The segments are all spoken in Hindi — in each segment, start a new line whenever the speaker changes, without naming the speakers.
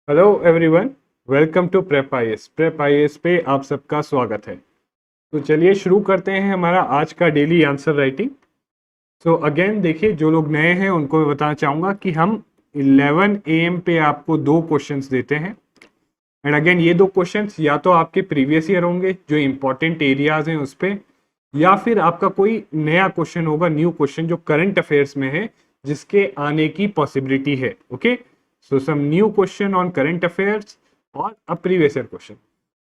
Hello everyone, welcome to prep IAS. Prep IAS पे आप सबका स्वागत है। तो चलिए शुरू करते हैं हमारा आज का daily answer writing. So again देखिए, जो लोग नए हैं उनको मैं बताना चाहूँगा कि हम 11 AM पे आपको दो क्वेश्चंस देते हैं। एंड अगेन ये दो क्वेश्चंस या तो आपके प्रीवियस ईयर होंगे जो इंपॉर्टेंट एरियाज हैं उस पे, या फिर आपका कोई नया क्वेश्चन होगा, न्यू क्वेश्चन जो करंट अफेयर्स में है जिसके आने की पॉसिबिलिटी है। Okay, so some new question on current affairs और अ प्रीवियस ईयर क्वेश्चन,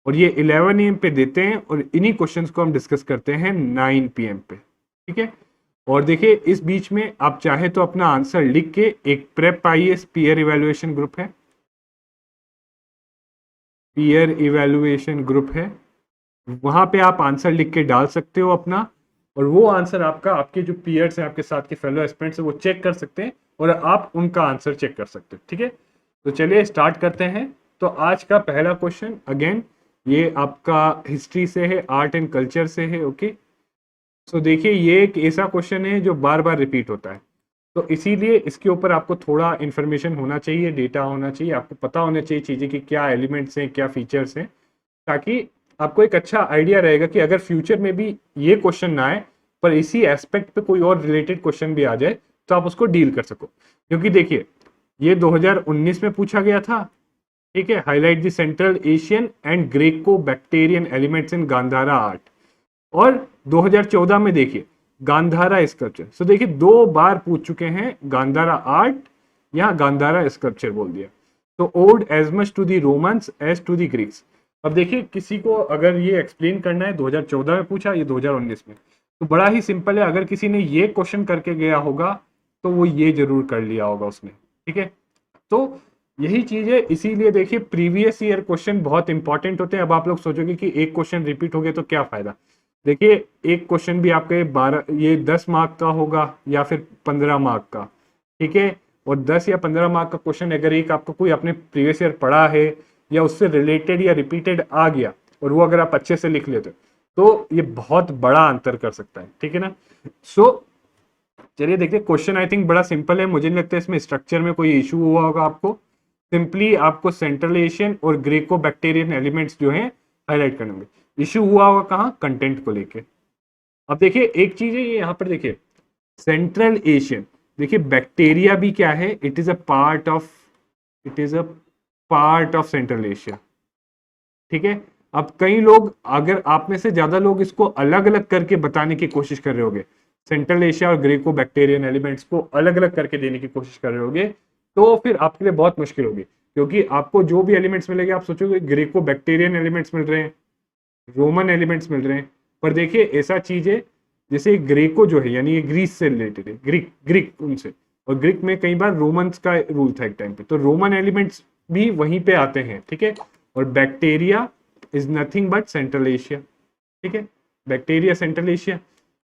और ये 11 AM पे देते हैं और इन्हीं क्वेश्चंस को हम डिस्कस करते हैं 9 PM पे। ठीक है, और देखिए इस बीच में आप चाहे तो अपना आंसर लिख के, एक prep IAS peer evaluation group है, पीयर इवैल्यूएशन ग्रुप है, वहां पे आप आंसर लिख के डाल सकते हो अपना, और वो आंसर आपका आपके जो पीयर्स हैं, आपके साथ के फेलो एस्पिरेंट्स हैं, वो चेक कर सकते हैं और आप उनका आंसर चेक कर सकते हो। ठीक है, तो चलिए स्टार्ट करते हैं। तो आज का पहला क्वेश्चन अगेन ये आपका हिस्ट्री से है, आर्ट एंड कल्चर से है। ओके, सो देखिए ये एक ऐसा क्वेश्चन है जो बार बार रिपीट होता है, तो इसीलिए इसके ऊपर आपको थोड़ा इन्फॉर्मेशन होना चाहिए, डेटा होना चाहिए, आपको पता होना चाहिए चीज़ें कि क्या एलिमेंट्स हैं, क्या फीचर्स हैं, ताकि आपको एक अच्छा आइडिया रहेगा कि अगर फ्यूचर में भी ये क्वेश्चन ना आए पर इसी एस्पेक्ट पे कोई और रिलेटेड क्वेश्चन भी आ जाए तो आप उसको डील कर सको। क्योंकि देखिए ये 2019 में पूछा गया था। ठीक है, highlight the central Asian and Greco Bactrian elements in Gandhara art, और 2014 में देखिए गांधारा स्कल्पचर। सो देखिए दो बार पूछ चुके हैं गांधारा आर्ट या गांधारा स्कल्पचर बोल दिया। तो owed as much to the Romans as to the Greeks. अब देखिए किसी को अगर ये एक्सप्लेन करना है, 2014 में पूछा, ये 2019 में, तो बड़ा ही सिंपल है। अगर किसी ने ये क्वेश्चन करके गया होगा तो वो ये जरूर कर लिया होगा उसने। ठीक है, तो यही चीज है, इसीलिए देखिए प्रीवियस ईयर क्वेश्चन बहुत इंपॉर्टेंट होते हैं। अब आप लोग सोचोगे कि एक क्वेश्चन रिपीट हो गया तो क्या फायदा। देखिए एक क्वेश्चन भी आपका ये 10 मार्क का होगा या फिर 15 मार्क का। ठीक है, और 10 या 15 मार्क का क्वेश्चन अगर एक आपको कोई अपने प्रीवियस ईयर पढ़ा है या उससे रिलेटेड या रिपीटेड आ गया और वो अगर आप अच्छे से लिख लेते हो तो ये बहुत बड़ा अंतर कर सकता है। ठीक है ना। चलिए देखते हैं, क्वेश्चन आई थिंक बड़ा सिंपल है, मुझे नहीं लगता इसमें स्ट्रक्चर में कोई इशू हुआ होगा आपको। सिंपली आपको सेंट्रल एशियन और ग्रेको बैक्टीरियन एलिमेंट्स जो है हाईलाइट करने में इशू हुआ होगा, कहाँ, कंटेंट को लेके। अब देखिए एक चीज है, ये यहाँ पर देखिए सेंट्रल एशियन, देखिए बैक्टीरिया भी क्या है, it is a part of central Asia. ठीक है, अब कई लोग, अगर आप में से ज्यादा लोग इसको अलग अलग करके बताने की कोशिश कर रहे होगे, सेंट्रल एशिया और ग्रेको बैक्टीरियन एलिमेंट्स को अलग अलग करके देने की कोशिश कर रहे होगे, तो फिर आपके लिए बहुत मुश्किल होगी। क्योंकि आपको जो भी एलिमेंट्स मिलेंगे आप सोचोगे ग्रेको बैक्टीरियन एलिमेंट्स मिल रहे हैं, रोमन एलिमेंट्स मिल रहे हैं, पर देखिए ऐसा चीज है, जैसे ग्रेको जो है यानी ये ग्रीस से रिलेटेड है, ग्रीक ग्रीक उनसे, और ग्रीक में कई बार रोमन्स का रूल था एक टाइम पे, तो रोमन एलिमेंट्स भी वहीं पे आते हैं। ठीक है, और bacteria is nothing but central Asia. ठीक है, बैक्टीरिया सेंट्रल एशिया,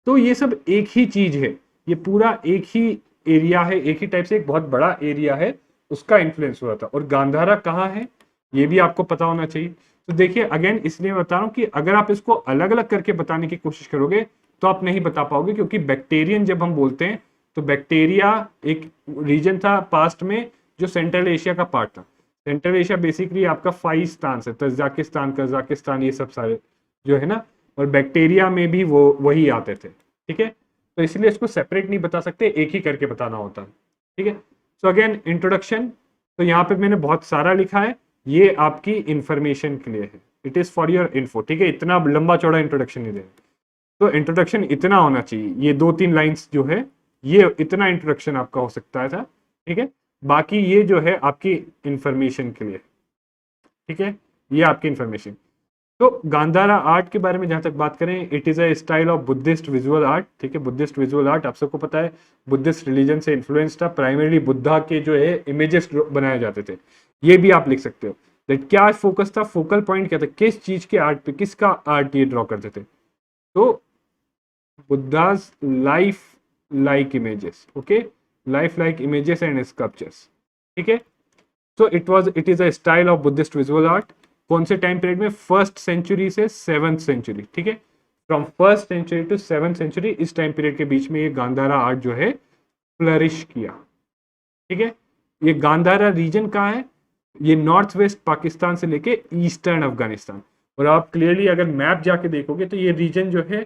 तो ये सब एक ही चीज है, ये पूरा एक ही एरिया है, एक ही टाइप से एक बहुत बड़ा एरिया है, उसका इन्फ्लुएंस हुआ था। और गांधारा कहाँ है ये भी आपको पता होना चाहिए। तो देखिए अगेन इसलिए बता रहा हूं कि अगर आप इसको अलग अलग करके बताने की कोशिश करोगे तो आप नहीं बता पाओगे, क्योंकि बैक्टीरियन जब हम बोलते हैं तो बैक्टीरिया एक रीजन था पास्ट में जो सेंट्रल एशिया का पार्ट था। सेंट्रल एशिया बेसिकली आपका 5 स्थान है, तजाकिस्तान, कजाकिस्तान, ये सब सारे जो है ना, और बैक्टीरिया में भी वो वही आते थे। ठीक है, तो इसलिए इसको सेपरेट नहीं बता सकते, एक ही करके बताना होता है। ठीक है, सो अगेन इंट्रोडक्शन, तो यहाँ पे मैंने बहुत सारा लिखा है, ये आपकी इंफॉर्मेशन के लिए है, it is for your info. ठीक है, इतना लंबा चौड़ा इंट्रोडक्शन नहीं देना, तो इंट्रोडक्शन इतना होना चाहिए, ये 2-3 लाइंस जो है ये इतना इंट्रोडक्शन आपका हो सकता था। ठीक है, बाकी ये जो है आपकी इंफॉर्मेशन के लिए। ठीक है, ये आपकी इंफॉर्मेशन। तो गांधारा आर्ट के बारे में जहां तक बात करें, it is a style of Buddhist visual art. ठीक है, बुद्धिस्ट विजुअल आर्ट आप सबको पता है बुद्धिस्ट रिलीजन से इन्फ्लुएंस था, प्राइमरली बुद्धा के जो है इमेजेस बनाए जाते थे, ये भी आप लिख सकते हो। दैट क्या फोकस था, फोकल पॉइंट क्या था, किस चीज के आर्ट पे, किसका आर्ट ये ड्रॉ करते थे, तो Buddha's life like images. Okay, life like images and sculptures. ठीक है, so it is a style of Buddhist visual art. कौन से टाइम पीरियड में, 1st सेंचुरी से 7th सेंचुरी। ठीक है, from 1st century to 7th century, इस टाइम पीरियड के बीच में ये गांधारा आर्ट जो है फ्लरिश किया। ठीक है, ये गांधारा रीजन कहाँ है, ये नॉर्थ वेस्ट पाकिस्तान से लेके ईस्टर्न अफगानिस्तान। और आप क्लियरली अगर मैप जाके देखोगे तो ये रीजन जो है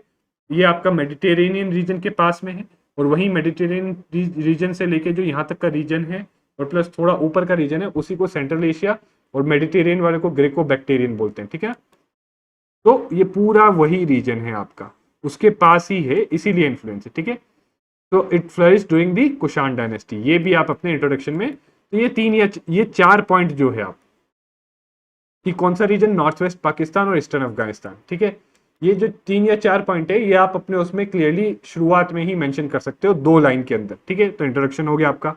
ये आपका मेडिटेरेनियन रीजन के पास में है, और वही मेडिटेरेनियन रीजन से लेके जो यहाँ तक का रीजन है और प्लस थोड़ा ऊपर का रीजन है उसी को सेंट्रल एशिया, और मेडिटेरियन वाले को ग्रेको बैक्टीरियन बोलते हैं, ठीक है। तो ये पूरा वही रीजन है आपका, उसके पास ही है, इसीलिए इन्फ्लुएंस है, ठीक है। तो it flourish during the Kushan dynasty, ये भी आप अपने इंट्रोडक्शन में, तो ये तीन या ये 4 पॉइंट जो है आप कि कौन सा रीजन, नॉर्थ वेस्ट पाकिस्तान और ईस्टर्न अफगानिस्तान, ठीक है। ये जो 3 या 4 पॉइंट है ये आप अपने उसमें क्लियरली शुरुआत में ही मेंशन कर सकते हो 2 लाइन के अंदर, ठीक है। तो इंट्रोडक्शन हो गया आपका।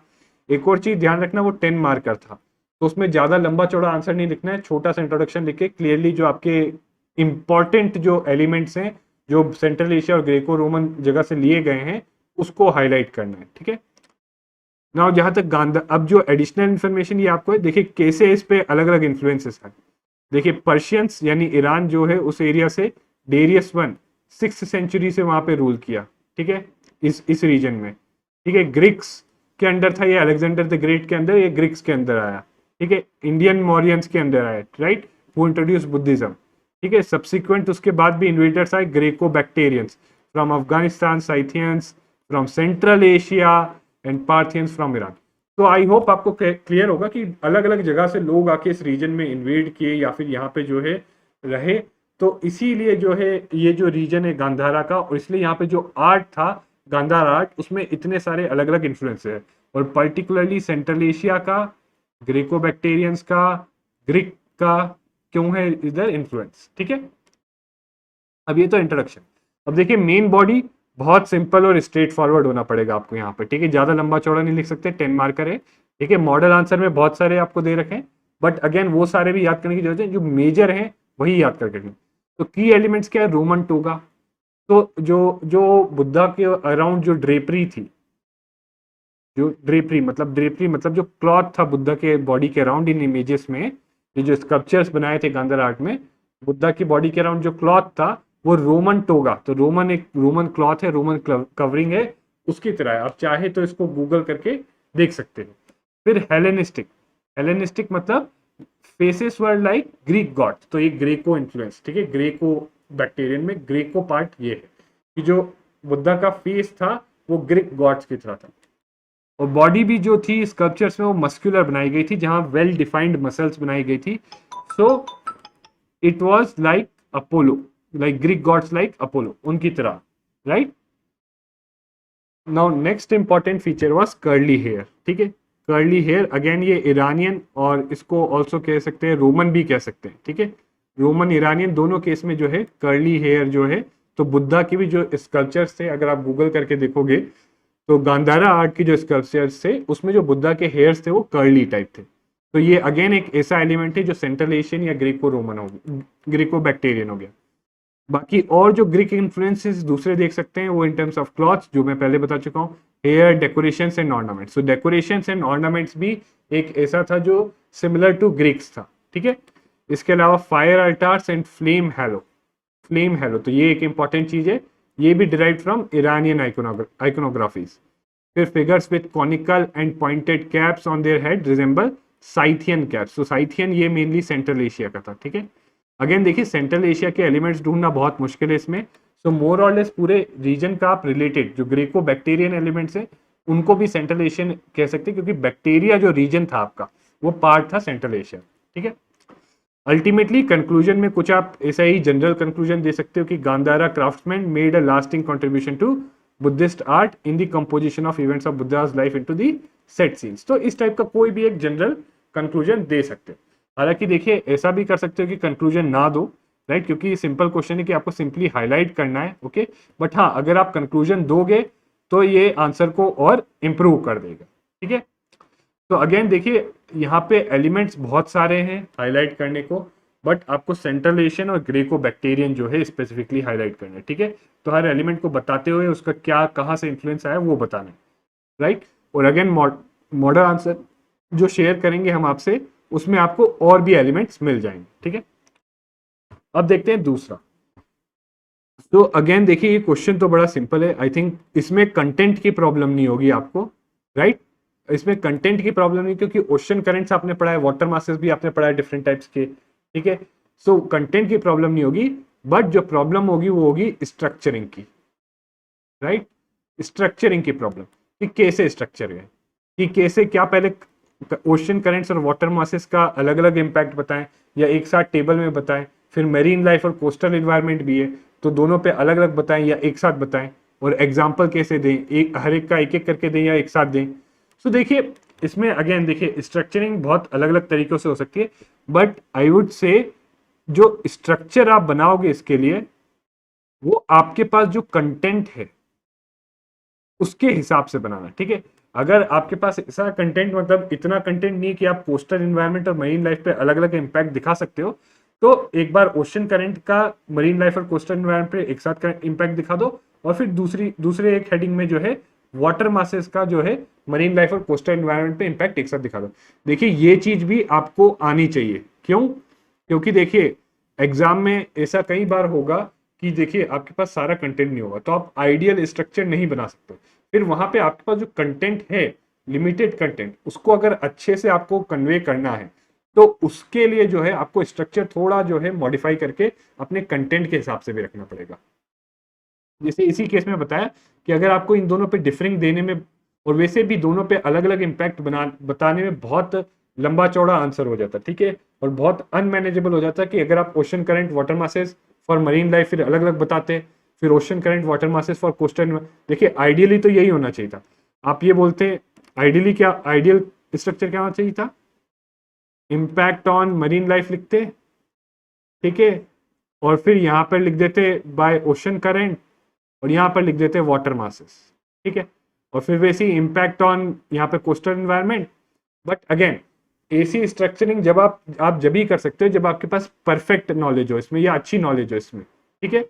एक और चीज ध्यान रखना, वो 10 मार्कर था, तो उसमें ज्यादा लंबा चौड़ा आंसर नहीं लिखना है, छोटा सा इंट्रोडक्शन लिख के क्लियरली जो आपके इंपॉर्टेंट जो एलिमेंट्स हैं जो सेंट्रल एशिया और ग्रेको रोमन जगह से लिए गए हैं उसको हाईलाइट करना है, ठीक है। नाउ जहां तक गांधा, अब जो एडिशनल इन्फॉर्मेशन ये आपको है, देखिए कैसे इस पे अलग अलग इन्फ्लुएंसेस है। देखिए पर्शियंस यानी ईरान जो है उस एरिया से डेरियस 1 6th सेंचुरी से वहां पे रूल किया, ठीक है, इस रीजन में, ठीक है। ग्रीक्स के अंडर था ये, अलेक्जेंडर द ग्रेट के अंदर, ये ग्रीक्स के अंदर आया, ठीक है। इंडियन मौर्यंस के अंदर आया, राइट, हु इंट्रोड्यूस बुद्धिज्म, ठीक है। सब्सिक्वेंट उसके बाद भी इन्वेडर्स आए, Greco Bactrians from Afghanistan, Scythians from central Asia and Parthians from Iran. तो आई होप आपको क्लियर होगा कि अलग अलग जगह से लोग आके इस रीजन में इन्वेड किए या फिर यहाँ पे जो है रहे, तो इसीलिए जो है ये जो रीजन है गांधारा का, और इसलिए यहाँ पे जो आर्ट था गांधार आर्ट, उसमें इतने सारे अलग अलग इन्फ्लुएंस है, और पर्टिकुलरली सेंट्रल एशिया का, ग्रेको बैक्टेरियंस का, ग्रीक का क्यों है इधर इन्फ्लुएंस, ठीक है। अब ये तो इंट्रोडक्शन। अब देखिए मेन बॉडी बहुत सिंपल और स्ट्रेट फॉरवर्ड होना पड़ेगा आपको यहाँ पे, ठीक है, ज्यादा लंबा चौड़ा नहीं लिख सकते, 10 मार्कर है, ठीक है। मॉडल आंसर में बहुत सारे आपको दे रखे हैं, बट अगेन वो सारे भी याद करने की जरूरत है, जो मेजर है वही याद करके रखें। तो की एलिमेंट्स क्या है, रोमन टोगा, तो जो जो बुद्धा के अराउंड जो ड्रेपरी थी, जो ड्रेपरी मतलब जो क्लॉथ था बुद्धा के बॉडी के अराउंड इन इमेजेस में, ये जो स्कल्पचर्स बनाए थे गांधार आर्ट में, बुद्धा की बॉडी के अराउंड जो क्लॉथ था वो रोमन टोगा, तो रोमन एक रोमन क्लॉथ है, रोमन कवरिंग है, उसकी तरह है। आप चाहे तो इसको गूगल करके देख सकते हो। फिर हेलेनिस्टिक मतलब faces were like Greek God, तो ये ग्रेको इन्फ्लुएंस, ठीक है। ग्रेको बैक्टीरियन में ग्रेको पार्ट ये है कि जो बुद्धा का फेस था वो ग्रीक गॉड्स की तरह था, और बॉडी भी जो थी स्कल्पचर्स में वो मस्कुलर बनाई गई थी, जहां वेल डिफाइंड मसल्स बनाई गई थी। So it was like Apollo, like Greek gods like Apollo, उनकी तरह, right. Now next important feature was curly hair, ठीक है। कर्ली हेयर अगेन ये ईरानियन, और इसको ऑल्सो कह सकते हैं रोमन भी कह सकते हैं, ठीक है। रोमन ईरानियन दोनों केस में जो है कर्ली हेयर जो है, तो बुद्धा की भी जो स्कल्पचर्स थे अगर आप गूगल करके देखोगे तो गांधारा आर्ट की जो स्कल्पचर्स थे उसमें जो बुद्धा के हेयर्स थे वो कर्ली टाइप थे। तो ये अगेन एक ऐसा एलिमेंट है जो सेंट्रल एशियन या ग्रीको रोमन हो गया, ग्रीको बैक्टीरियन हो गया। बाकी और जो ग्रीक इन्फ्लुएंसेस दूसरे देख सकते हैं वो इन टर्म्स ऑफ क्लॉथ्स, जो मैं पहले बता चुका हूँ, हेयर, डेकोरेशंस एंड ऑर्नामेंट्स। तो डेकोरेशंस एंड ऑर्नामेंट्स भी एक ऐसा था जो सिमिलर टू ग्रीक्स था, ठीक है। इसके अलावा फायर अल्टार्स एंड फ्लेम हैलो, तो ये एक इंपॉर्टेंट चीज है, ये भी डिराइव फ्रॉम इरानियन आइकोनोग्राफीज। फिर figures with conical and pointed caps on their head resemble Scythian caps, तो साइथियन ये मेनली सेंट्रल एशिया का था, ठीक है। अगेन देखिए सेंट्रल एशिया के एलिमेंट्स ढूंढना बहुत मुश्किल है इसमें, सो मोर और लेस पूरे रीजन का आप रिलेटेड जो ग्रेको बैक्टीरियन एलिमेंट्स है उनको भी सेंट्रल एशियन कह सकते हैं, क्योंकि बैक्टीरिया जो रीजन था आपका वो पार्ट था सेंट्रल एशिया, ठीक है। अल्टीमेटली कंक्लूजन में कुछ आप ऐसा ही जनरल कंक्लूजन दे सकते हो कि Gandhara craftsmen made a lasting contribution to Buddhist art in the composition of events of Buddha's life into the set scenes. तो इस टाइप का कोई भी एक जनरल कंक्लूजन दे सकते हो। हालांकि देखिए ऐसा भी कर सकते हो कि कंक्लूजन ना दो, राइट, क्योंकि ये सिंपल क्वेश्चन है कि आपको सिंपली हाईलाइट करना है, ओके। बट हाँ, अगर आप कंक्लूजन दोगे तो ये आंसर को और इंप्रूव कर देगा, ठीक है। तो अगेन देखिए यहाँ पे एलिमेंट्स बहुत सारे हैं हाईलाइट करने को, बट आपको सेंट्रल एशियन और ग्रेको बैक्टीरियन जो है स्पेसिफिकली हाईलाइट करना है, ठीक है। तो हर एलिमेंट को बताते हुए उसका क्या कहाँ से इन्फ्लुएंस आया वो बताना है, राइट। और अगेन मॉडल आंसर जो शेयर करेंगे हम आपसे उसमें आपको और भी एलिमेंट्स मिल जाएंगे, ठीक है। अब देखते हैं दूसरा। तो अगेन देखिए ये क्वेश्चन तो बड़ा सिंपल है, आई थिंक इसमें कंटेंट की प्रॉब्लम नहीं होगी आपको, राइट। इसमें कंटेंट की प्रॉब्लम नहीं, क्योंकि ओशन करंट्स आपने पढ़ा है, वाटर मासेस भी आपने पढ़ा है डिफरेंट टाइप्स के, ठीक है। सो कंटेंट की प्रॉब्लम नहीं होगी, बट जो प्रॉब्लम होगी वो होगी स्ट्रक्चरिंग की, राइट। स्ट्रक्चरिंग की प्रॉब्लम कि कैसे स्ट्रक्चर है, कि कैसे, क्या पहले ओशन करेंट्स और वाटर मासेस का अलग अलग इम्पैक्ट बताएं या एक साथ टेबल में बताएं, फिर मेरीन लाइफ और कोस्टल इन्वायरमेंट भी है तो दोनों पे अलग अलग बताएं या एक साथ बताएं, और एग्जाम्पल कैसे दें, एक हर एक का एक एक करके दें या एक साथ दें। सो देखिए इसमें अगेन देखिए स्ट्रक्चरिंग बहुत अलग अलग तरीकों से हो सकती है, बट आई वुड से जो स्ट्रक्चर आप बनाओगे इसके लिए वो आपके पास जो कंटेंट है उसके हिसाब से बनाना, ठीक है। अगर आपके पास ऐसा कंटेंट, मतलब इतना कंटेंट नहीं कि आप कोस्टल एनवायरनमेंट और मरीन लाइफ पे अलग अलग इम्पैक्ट दिखा सकते हो, तो एक बार ओशन करंट का मरीन लाइफ और कोस्टल एनवायरनमेंट पे एक साथ इम्पैक्ट दिखा दो, और फिर दूसरे एक हेडिंग में जो है वाटर मासेस का जो है मरीन लाइफ और कोस्टल एनवायरनमेंट पे इम्पैक्ट एक साथ दिखा दो। देखिए ये चीज भी आपको आनी चाहिए, क्यों? क्योंकि देखिए एग्जाम में ऐसा कई बार होगा कि देखिए आपके पास सारा कंटेंट नहीं होगा तो आप आइडियल स्ट्रक्चर नहीं बना सकते, फिर वहां पे आपके पास जो कंटेंट है, लिमिटेड कंटेंट, उसको अगर अच्छे से आपको कन्वे करना है तो उसके लिए जो है आपको स्ट्रक्चर थोड़ा जो है मॉडिफाई करके अपने कंटेंट के हिसाब से भी रखना पड़ेगा। जैसे इसी केस में बताया कि अगर आपको इन दोनों पे डिफरिंग देने में, और वैसे भी दोनों पे अलग अलग इम्पैक्ट बताने में बहुत लंबा चौड़ा आंसर हो जाता है, ठीक है, और बहुत अनमैनेजेबल हो जाता है कि अगर आप ocean current water masses for marine life फिर अलग अलग बताते, फिर ocean current water masses for coastal, देखिए आइडियली तो यही होना चाहिए था। आप ये बोलते आइडियली, क्या आइडियल स्ट्रक्चर क्या होना चाहिए था? इम्पैक्ट ऑन मरीन लाइफ लिखते, ठीक है, और फिर यहां पर लिख देते बाय ओशन करंट, और यहां पर लिख देते वाटर मासेस, ठीक है, और फिर वैसे ही इम्पैक्ट ऑन यहाँ पे coastal environment. But again AC structuring जब आप जब ही कर सकते हो जब आपके पास परफेक्ट नॉलेज हो इसमें या अच्छी नॉलेज हो इसमें, ठीक है।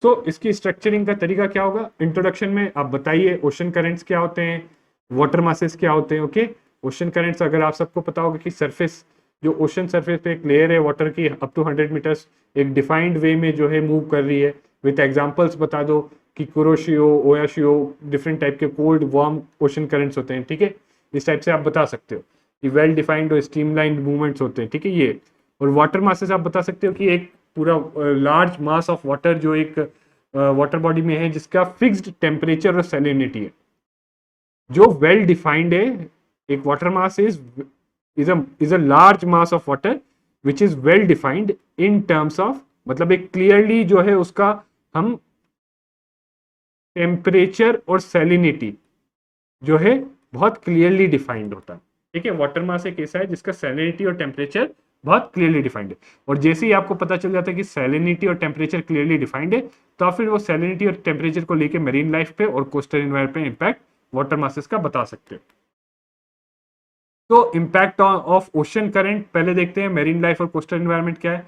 तो इसकी स्ट्रक्चरिंग का तरीका क्या होगा? इंट्रोडक्शन में आप बताइए ओशन करंट्स क्या होते हैं, वाटर मासेस क्या होते हैं, ओके। ओशन करंट्स अगर आप सबको पता होगा कि सरफेस, जो ओशन सरफेस पे एक लेयर है वाटर की अप टू 100 मीटर्स एक डिफाइंड वे में जो है मूव कर रही है, विथ एग्जांपल्स बता दो कि कुरोशियो, ओयाशियो, डिफरेंट टाइप के कोल्ड वार्म ओशन करंट्स होते हैं, ठीक है। इस टाइप से आप बता सकते हो कि वेल डिफाइंड और स्ट्रीमलाइंड मूवमेंट्स होते हैं, ठीक है ये। और वाटर मासेस आप बता सकते हो कि एक पूरा लार्ज मास ऑफ वाटर जो एक वाटर बॉडी में है जिसका फिक्स्ड टेम्परेचर और सैलिनिटी है, जो वेल डिफाइंड है। एक water mass is a large mass of water which is well defined in terms of, मतलब एक क्लियरली जो है उसका हम टेम्परेचर और सैलिनिटी जो है बहुत क्लियरली डिफाइंड होता है, ठीक है। वाटर मास एक ऐसा है जिसका सैलिनिटी और टेम्परेचर बहुत क्लियरली डिफाइंड है, और जैसे ही आपको पता चल जाता है कि सैलिनिटी और टेम्परेचर क्लियरली डिफाइंड है तो आप फिर वो सैलिनिटी और टेम्परेचर को लेके मरीन लाइफ पे और कोस्टल एनवायरनमेंट पे इम्पैक्ट वाटर मासेस का बता सकते हो। तो इम्पैक्ट ऑफ ओशन करंट पहले देखते हैं, मेरीन लाइफ और कोस्टल एनवायरनमेंट क्या है।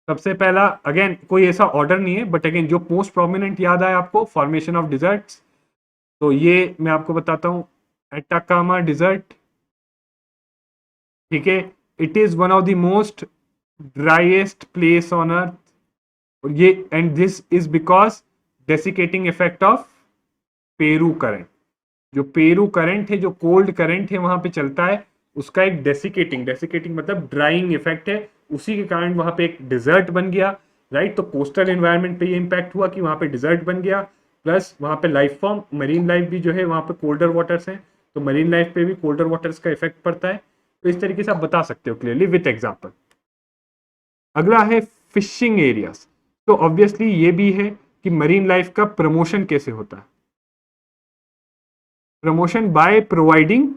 सबसे पहला, अगेन कोई ऐसा ऑर्डर नहीं है, बट अगेन जो मोस्ट प्रोमिनेंट याद आए आपको, फॉर्मेशन ऑफ डिजर्ट्स, तो ये मैं आपको बताता हूं, एटाकामा डिजर्ट, ठीक है, it is one of the most driest place on earth, और ये and this is because desiccating effect of Peru current. जो पेरू करंट है, जो कोल्ड करंट है वहां पे चलता है, उसका एक डेसिकेटिंग मतलब ड्राइंग इफेक्ट है, उसी के कारण वहां पे एक डिजर्ट बन गया, राइट। तो कोस्टल एनवायरनमेंट पे ये इंपैक्ट हुआ कि वहां पे डिजर्ट बन गया, प्लस वहां पे लाइफ फॉर्म, मरीन लाइफ भी जो है वहां पे कोल्डर वाटर्स हैं, तो मरीन लाइफ पे भी कोल्डर वाटर्स का इफेक्ट पड़ता है। तो इस तरीके से आप बता सकते हो क्लियरली विथ एग्जाम्पल। अगला है फिशिंग एरियाज, तो ऑब्वियसली ये भी है कि मरीन लाइफ का प्रमोशन कैसे होता है, प्रमोशन बाय प्रोवाइडिंग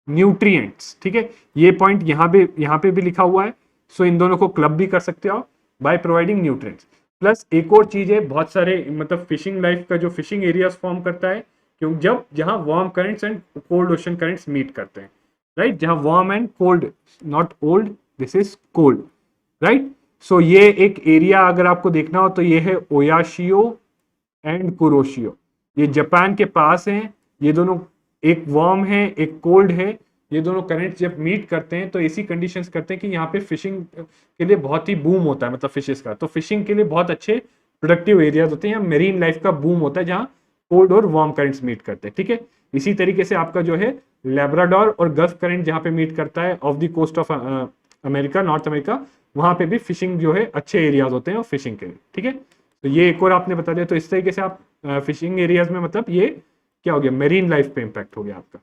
न्यूट्रिएंट्स, ठीक है, ये पॉइंट यहाँ पे भी लिखा हुआ है। सो इन दोनों को क्लब भी कर सकते हो बाय प्रोवाइडिंग न्यूट्रिएंट्स। प्लस एक और चीज है, बहुत सारे मतलब फिशिंग लाइफ का जो फिशिंग एरियाज फॉर्म करता है, क्योंकि जब जहां warm currents and cold ocean currents meet करते हैं, राइट, जहां warm and cold, not old, this is cold, right. So ये एक एरिया अगर आपको देखना हो तो ये है ओयाशियो एंड कुरोशियो, ये जापान के पास हैं, ये दोनों, एक वार्म है एक कोल्ड है, ये दोनों करंट जब मीट करते हैं तो ऐसी कंडीशंस करते हैं कि यहाँ पे फिशिंग के लिए बहुत ही बूम होता है, मतलब फिशेस का, तो फिशिंग के लिए बहुत अच्छे प्रोडक्टिव एरियाज होते हैं, यहाँ मेरीन लाइफ का बूम होता है जहाँ कोल्ड और वार्म करंट्स मीट करते हैं, ठीक है। इसी तरीके से आपका जो है लेब्राडोर और गल्फ करंट जहां पे मीट करता है off the coast of America, North America, वहां पे भी फिशिंग जो है अच्छे एरियाज होते हैं और फिशिंग के लिए, ठीक है। तो ये एक और आपने बता दिया। तो इस तरीके से आप फिशिंग एरियाज में मतलब ये क्या हो गया, मेरीन लाइफ पे इंपैक्ट हो गया आपका।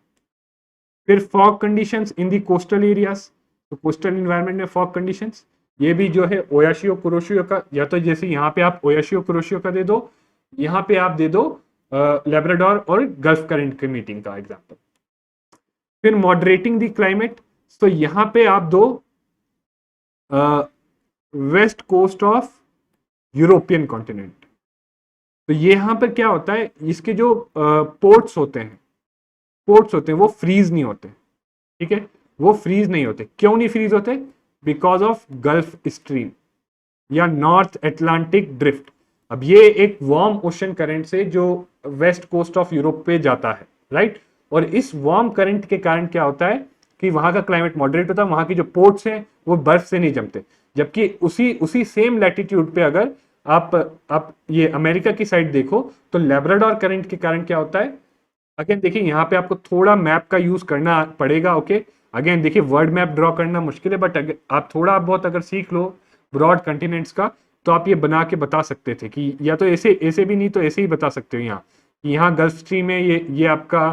फिर फॉग कंडीशंस इन दी कोस्टल एरियाज, तो कोस्टल इन्वायरमेंट में फॉग कंडीशंस, ये भी जो है ओयाशियो कुरोशियो का, या तो जैसे यहाँ पे आप ओयाशियो कुरोशियो का दे दो, यहाँ पे आप दे दो लेब्राडोर और गल्फ करंट की मीटिंग का एग्जांपल। फिर मॉडरेटिंग द क्लाइमेट, तो यहाँ पे आप दो west coast of European continent. तो ये यहाँ पर क्या होता है, इसके जो पोर्ट्स होते हैं, वो फ्रीज नहीं होते, ठीक है, वो फ्रीज नहीं होते। क्यों नहीं फ्रीज होते? बिकॉज ऑफ गल्फ स्ट्रीम या नॉर्थ अटलांटिक ड्रिफ्ट। अब ये एक वार्म ओशन करंट से जो वेस्ट कोस्ट ऑफ यूरोप पे जाता है, राइट। और इस वार्म करंट के कारण क्या होता है कि वहां का क्लाइमेट मॉडरेट होता है, वहां की जो पोर्ट्स हैं वो बर्फ से नहीं जमते। जबकि उसी सेम लैटिट्यूड पे अगर आप ये अमेरिका की साइड देखो तो लेब्राडोर करंट के कारण क्या होता है, अगेन देखिए यहाँ पे आपको थोड़ा मैप का यूज करना पड़ेगा, ओके। अगेन देखिए वर्ड मैप ड्रॉ करना मुश्किल है, बट आप थोड़ा बहुत अगर सीख लो ब्रॉड कंटिनेंट्स का, तो आप ये बना के बता सकते थे कि या तो ऐसे ऐसे भी नहीं तो ऐसे ही बता सकते हो। यहाँ गल्फ स्ट्रीम है, ये आपका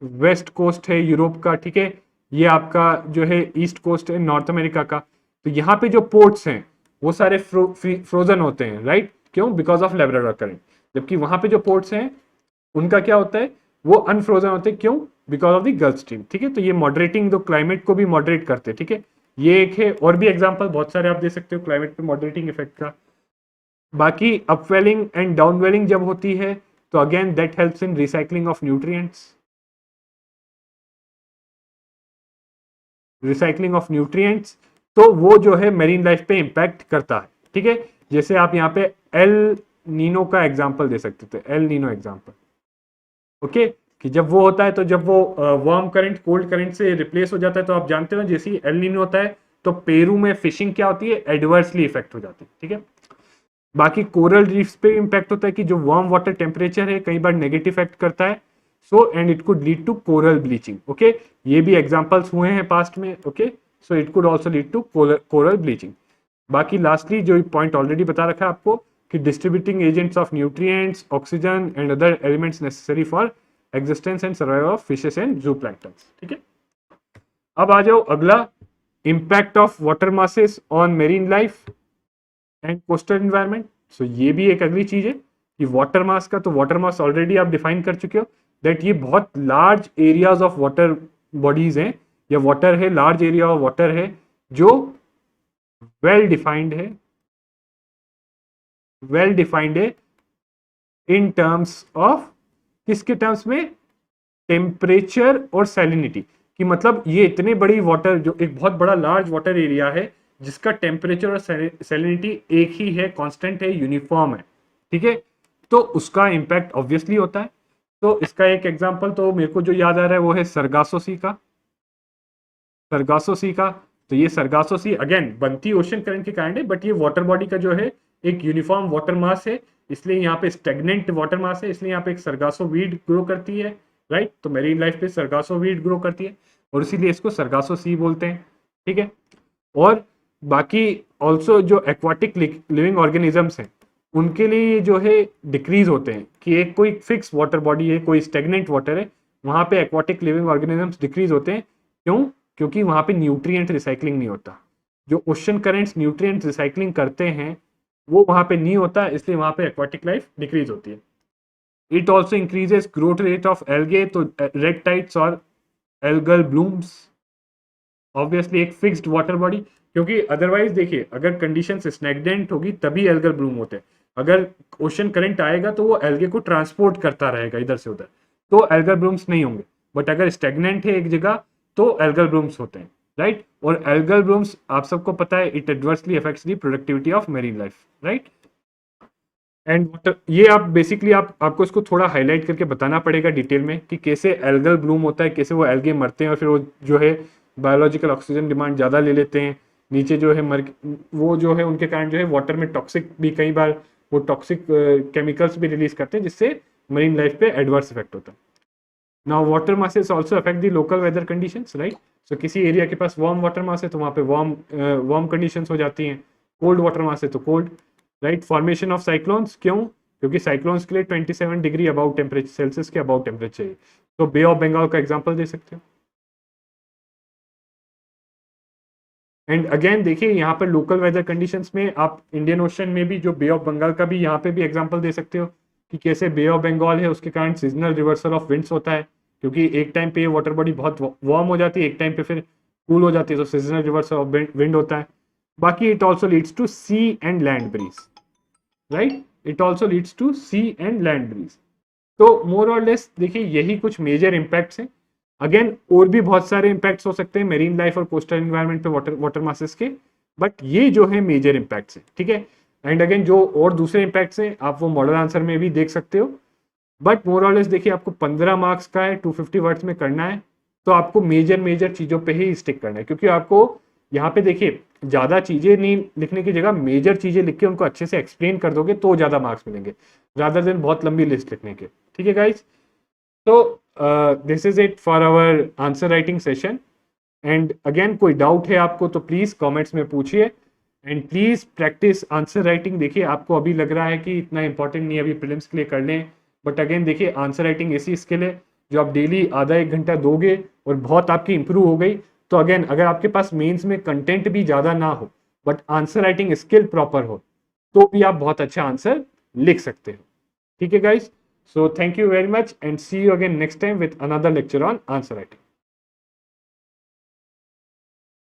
वेस्ट कोस्ट है यूरोप का, ठीक है, ये आपका जो है ईस्ट कोस्ट है नॉर्थ अमेरिका का। तो यहाँ पे जो पोर्ट्स हैं वो सारे फ्रोजन होते हैं, राइट। क्यों? Because of Labrador current. जबकि वहां पे जो पोर्ट्स हैं उनका क्या होता है, वो अनफ्रोजन होते हैं। क्यों? Because of the gulf stream, ठीक है। तो ये मॉडरेटिंग दो क्लाइमेट को भी मॉडरेट करते हैं, ठीक है। ये एक है, और भी एग्जांपल बहुत सारे आप दे सकते हो क्लाइमेट पे मॉडरेटिंग इफेक्ट का। बाकी अपवेलिंग एंड डाउनवेलिंग जब होती है तो again that helps in recycling of nutrients, तो वो जो है मेरीन लाइफ पे इंपैक्ट करता है, ठीक है। जैसे आप यहाँ पे एल नीनो का एग्जांपल दे सकते थे, एल नीनो एग्जांपल, ओके। कि जब वो होता है तो जब वो वार्म करंट कोल्ड करंट से रिप्लेस हो जाता है, तो आप जानते हो जैसे ही एल नीनो होता है तो पेरू में फिशिंग क्या होती है, एडवर्सली इफेक्ट हो जाती है, ठीक है। बाकी कोरल रीफ्स पे इंपैक्ट होता है कि जो वार्म वाटर टेम्परेचर है कई बार नेगेटिव इफेक्ट करता है, so and it could lead to coral bleaching, okay. ये भी एग्जांपल्स हुए हैं पास्ट में, okay. So it could also lead to coral bleaching. बाकी लास्टली जो पॉइंट ऑलरेडी बता रखा है आपको कि distributing agents of nutrients, oxygen and other elements necessary for existence and survival of fishes and zooplanktons, ठीक है। अब आ जाओ अगला, impact of water masses on marine life and coastal environment. So ये भी एक अगली चीज है कि वाटर मास का, तो वाटर मास ऑलरेडी आप डिफाइन कर चुके हो दैट ये बहुत large areas of water bodies हैं, या वाटर है, लार्ज एरिया ऑफ वाटर है जो वेल डिफाइंड है इन टर्म्स ऑफ, किसके टर्म्स में, टेम्परेचर और सैलिनिटी। कि मतलब ये इतने बड़ी वाटर, जो एक बहुत बड़ा लार्ज वाटर एरिया है जिसका टेम्परेचर और सैलिनिटी एक ही है, कांस्टेंट है, यूनिफॉर्म है, ठीक है, तो उसका इंपैक्ट ऑब्वियसली होता है। तो इसका एक एग्जांपल तो मेरे को जो याद आ रहा है वो है सरगासो सी का। तो ये सरगासो सी अगेन बनती ओशन करंट के कारण है, बट ये वाटर बॉडी का जो है एक यूनिफॉर्म वाटर मास है, इसलिए यहाँ पे स्टेगनेंट वाटर मास है, इसलिए यहाँ पे एक सरगासो वीड ग्रो करती है, राइट। तो मेरीन लाइफ पे सरगासो वीड ग्रो करती है और इसीलिए इसको सरगासो सी बोलते हैं, ठीक है। और बाकी ऑल्सो जो एक्वाटिक लिविंग ऑर्गेनिजम्स हैं उनके लिए ये जो है डिक्रीज होते हैं कि एक कोई फिक्स वाटर बॉडी है, कोई स्टेगनेंट वाटर है, वहां पे एक्वाटिक लिविंग ऑर्गेनिजम्स डिक्रीज होते हैं। क्यों? क्योंकि वहां पे न्यूट्रिएंट रिसाइकलिंग नहीं होता। जो ओशन करेंट्स न्यूट्रिएंट रिसाइकलिंग करते हैं वो वहां पे नहीं होता, इसलिए वहां पे एक्वाटिक लाइफ डिक्रीज होती है। It also increases growth rate of algae, तो रेड टाइड्स और एल्गल ब्लूम्स, ऑब्वियसली एक फिक्स्ड वाटर बॉडी, क्योंकि अदरवाइज देखिए अगर कंडीशन स्टैग्नेंट होगी तभी एल्गल ब्लूम होते हैं। अगर ओशन करंट आएगा तो वो एल्गे को ट्रांसपोर्ट करता रहेगा इधर से उधर, तो एल्गल ब्लूम्स नहीं होंगे। बट अगर स्टैग्नेंट है एक जगह तो एल्गल ब्लूम्स होते हैं, राइट। और एल्गल ब्लूम्स आप सबको पता है it adversely affects the productivity of marine life, right. And water, ये आप बेसिकली आपको इसको थोड़ा हाईलाइट करके बताना पड़ेगा डिटेल में कि कैसे एल्गल ब्लूम होता है, कैसे वो एल्गे मरते हैं और फिर वो जो है बायोलॉजिकल ऑक्सीजन डिमांड ज़्यादा ले लेते हैं, नीचे जो है वो जो है उनके कारण जो है वाटर में टॉक्सिक भी कई बार वो टॉक्सिक केमिकल्स भी रिलीज करते हैं जिससे मरीन लाइफ पे एडवर्स इफेक्ट होता है। Now water masses also affect the local weather conditions, right? So किसी एरिया के पास वार्म वाटर मास है तो वहाँ पे वार्म कंडीशंस हो जाती हैं, कोल्ड वाटर मास है तो cold, right? Formation of cyclones, क्यों? क्योंकि साइक्लोन्स के लिए 27 डिग्री अबाउट टेम्परेचर, सेल्सियस के अबाउट टेम्परेचर चाहिए। तो बे ऑफ बंगाल का एग्जांपल दे सकते हो। एंड अगेन देखिए यहाँ पर लोकल वेदर कंडीशंस में आप इंडियन ओशन में भी जो बे ऑफ बंगाल का भी यहाँ पे भी एग्जांपल दे सकते हो कि कैसे बे ऑफ बंगाल है उसके कारण सीजनल रिवर्सल ऑफ विंड्स होता है, क्योंकि एक टाइम पे ये वाटर बॉडी बहुत वार्म हो जाती है, एक टाइम पे फिर कूल हो जाती है, तो सीजनल रिवर्सल ऑफ विंड होता है। बाकी it also leads to sea and land breeze, right? It also leads to sea and land breeze. तो मोर और लेस देखिए यही कुछ मेजर इम्पैक्ट्स हैं। अगेन और भी बहुत सारे इम्पैक्ट्स हो सकते हैं मेरीन लाइफ और कोस्टल एनवायरनमेंट पे वाटर मासेस के, बट ये जो है मेजर इम्पैक्ट्स हैं, ठीक है? एंड अगेन जो और दूसरे इम्पैक्ट्स हैं आप वो मॉडल आंसर में भी देख सकते हो, बट मोर और लेस देखिए आपको 15 मार्क्स का है, 250 वर्ड्स में करना है, तो आपको मेजर चीज़ों पे ही स्टिक करना है, क्योंकि आपको यहाँ पे देखिए ज़्यादा चीज़ें नहीं लिखने की जगह मेजर चीज़ें लिख के उनको अच्छे से एक्सप्लेन कर दोगे तो ज़्यादा मार्क्स मिलेंगे, रादर देन बहुत लंबी लिस्ट लिखने के, ठीक है गाइज? तो this is it for our answer writing session. And again कोई डाउट है आपको तो प्लीज़ कमेंट्स में पूछिए, and please practice answer writing. देखिए आपको अभी लग रहा है कि इतना इंपॉर्टेंट नहीं है, अभी प्रीलिम्स के लिए कर लें, बट अगेन देखिए आंसर राइटिंग ऐसी स्किल है जो आप डेली आधा एक घंटा दोगे और बहुत आपकी इंप्रूव हो गई, तो अगेन अगर आपके पास मेंस में कंटेंट भी ज़्यादा ना हो but answer writing skill proper हो तो भी आप बहुत अच्छा आंसर लिख सकते हो, ठीक है guys? So thank you very much and see you again next time with another lecture on answer writing.